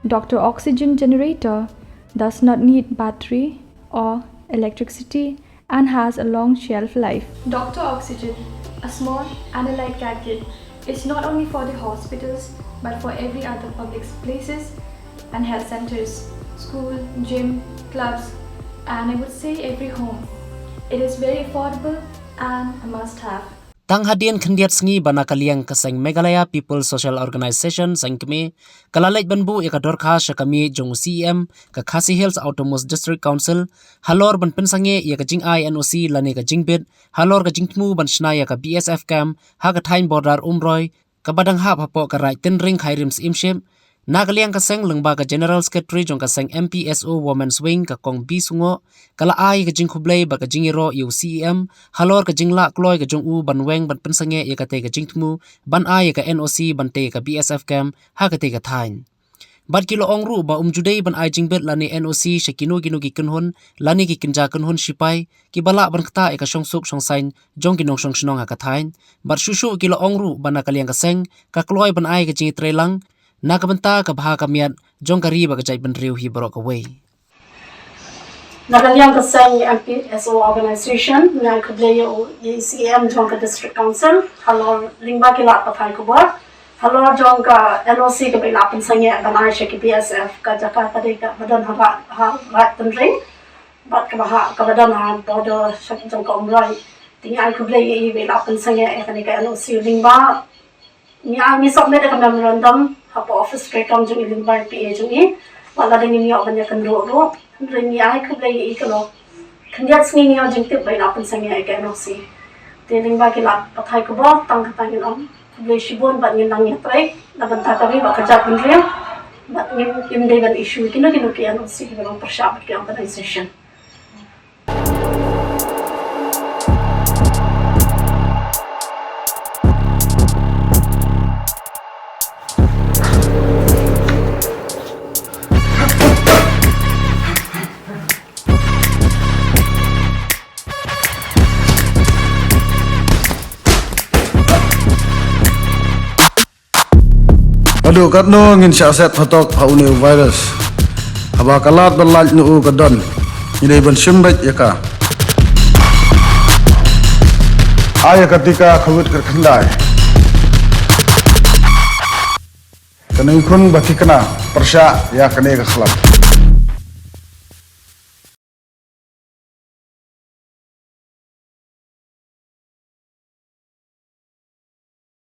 Dr. Oxygen generator does not need battery or electricity and has a long shelf life. Dr. Oxygen, a small and a light gadget, is not only for the hospitals but for every other public places and health centers, school, gym, clubs, and I would say every home. It is very affordable and a must-have. Tang hadian kendiat sengi bana kaliang ke Seng Meghalaya People Social Organization Sangeh kalalait banbu ikador khas kami jong CEM ke Khasi Hills Autonomous District Council Halor ban pensange ya ke Jing INOC lane ke Jingbit Halor ke Jingtmu ban snaya ke BSF camp ha ke Thain border umroy ke badang ha papo ke rai tenring khairim imship na kaliang ke Seng lengba ke General Secretary jong ke Seng Mpso Women's Wing ke Kong Bisungo kala ai ke Jingkhublei ba ke Jingiro yu CEM Halor ke Jingla kloi ke Jong U ban weng ban pensange ya ke te ke Jingtmu ban ai ke NOC ban te ke BSF camp ha ke te ke Thain bat kilo ongru ba judei ban ai Jingbet lani NOC shekino gino gi kunhun lani gi kinja kunhun sipai ki bala ban kta e ka songsup songsain jong kinong song snong ha ka Thain bat shushu kilo ongru ban kaliang ke Seng ka kloi ban ai ke Jing Trelang na kabanta ka bha kamiat jong kari ba ka jai ban riu hi borok away. Nagaliang ka Seng Mpso organization ngai kudleyo ECM jong ka district council halor lingba kila pathai ko ba halor jong ka NOC ka bila pensange banai she ki BSF ka jaka pade ka badan ha tendring bat ka baha ka badan ha border shak jong ka umrai tingai kudleyo bila pensange ka NOC lingba ni ami submit ka memorandum hapo office rekam jong lingba PA jong ni wala ding ni ok banya kan ro ring ai kudleyo ikalo kendiat sengi ni jing tip bila pensange ka NOC tiling ba kila pathai ko ba tang ka tangin om kudleyo shibon bat ngin nang yatrai na banta kami ba kerja pendriam bat ngin day ban issue kino ki NOC ki bang persyabat ki organization. Aduh kat no ngin syaset fatok haune virus. Haba kalat berlaj nu kadon. Ini ban shimbet Iaka. Ayah ketika khawit kerkendai. Kena ikun bati kena persya ya kena ke khlap.